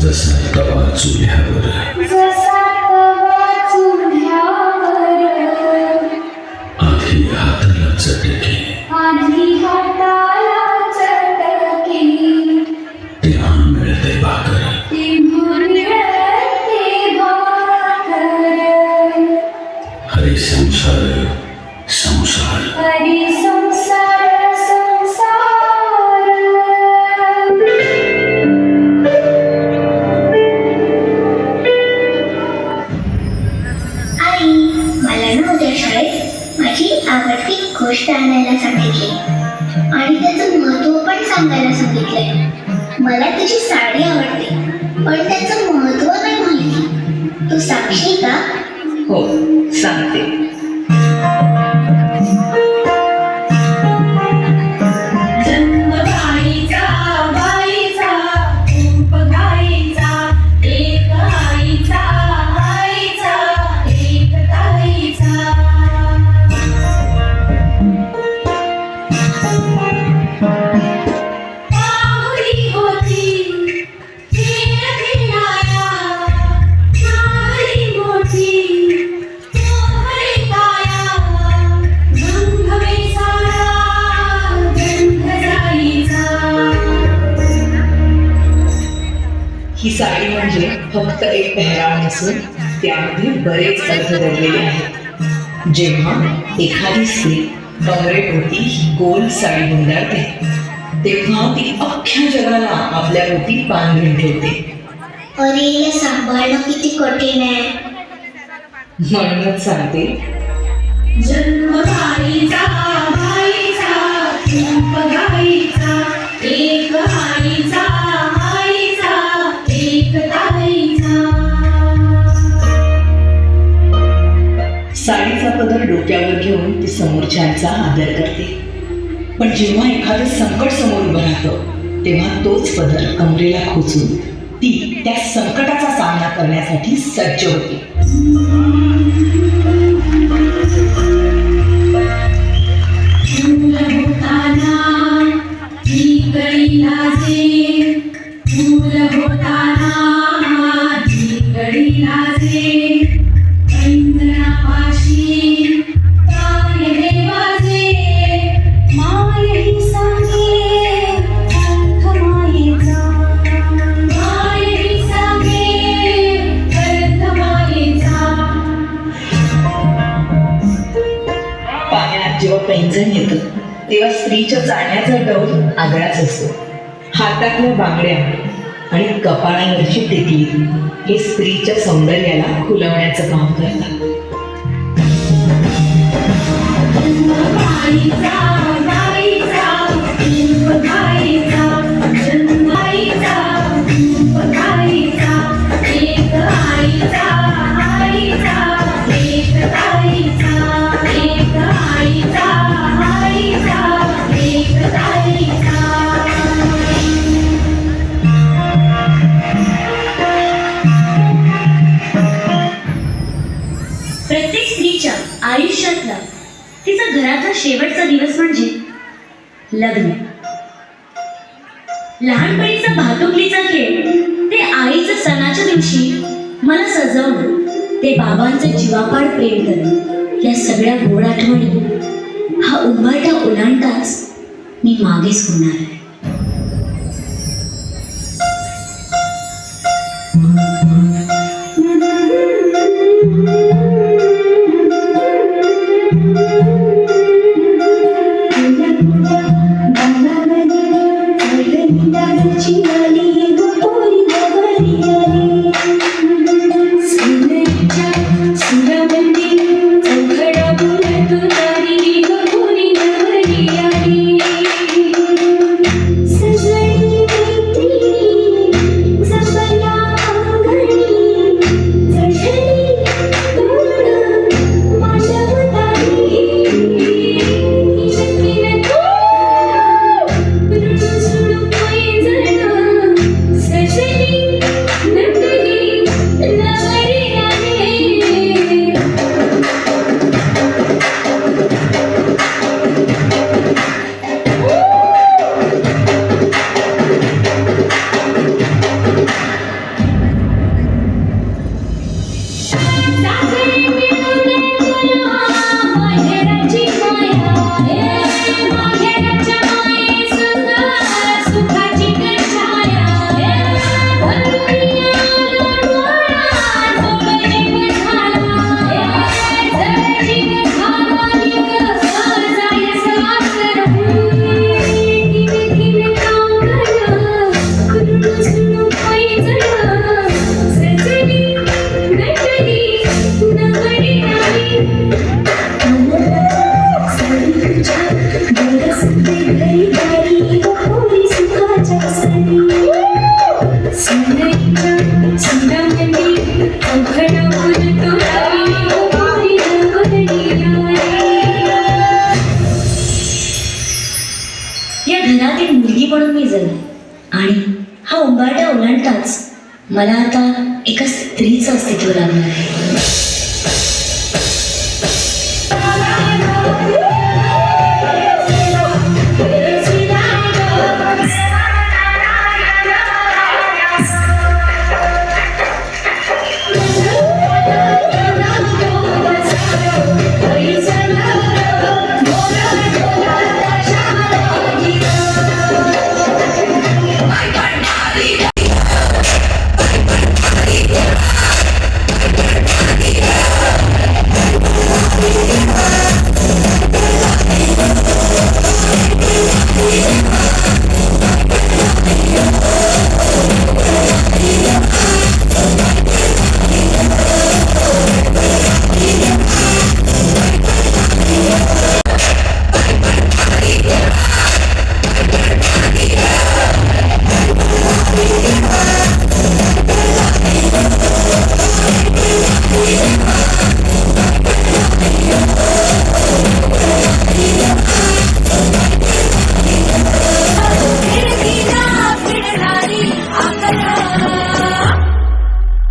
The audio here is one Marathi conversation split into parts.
जसा तवा चुल्यावर आधी हाताला चटके तेव्हा मिळते भाकर हरी संसार संसार आवडती गोष्ट आणायला सांगितली आणि त्याचं महत्व पण सांगायला सांगितलंय. मला त्याची साडी आवडते पण त्याचं महत्व नाही माहिती. तू सांगशील का? हो, सांगते. ही साडी म्हणजे फक्त एक पेहराव नसून त्यामध्ये बरेच अर्थ दडलेले आहेत. जेव्हा एखादी स्त्री कमरेभोवती गोल साडी गुंडाळते तेव्हा ती अख्ख्या जगाला आपल्या भोवती बांधून ठेवते. अरे, या सांभाळणं किती कठीण आहे. म्हणूनच सांगते, जन्म गाईचा गाईचा रूप गाईचा एक आईचा आईचा एक ताईचा. साडीचा पदर डोक्यावर घेऊन ती समोरच्यांचा आदर करते. पण जेव्हा एखादं संकट समोर उभं राहतं तेव्हा तोच पदर कमरेला खोचून ती त्या संकटाचा सामना करण्यासाठी सज्ज होते. जेव्हा पैंजण येतं तेव्हा स्त्रीच्या चालण्याचा डौल आगळाच असतो. हातातल्या बांगड्या आणि कपाळावरची टिकली हे स्त्रीच्या सौंदर्याला खुलवण्याचं काम करतात. प्रत्येक स्त्रीच्या आयुष्यातला तिचा घरातला शेवटचा दिवस म्हणजे लग्न. लहानपणीचा भातुकलीचा खेळ ते आईचं सणाच्या दिवशी मला सजवणं, ते बाबांचं जीवापाड प्रेम करणं, या सगळ्या गोड आठवणी हा उंबरठा ओलांडताच मी मागे सोडणार आहे. घेतलं आणि हा उंबारठा ओलांडताच मला आता एका स्त्रीचं अस्तित्व लागलं आहे.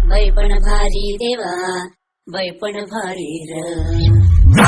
बैपण भारी देवा बैपण भारी र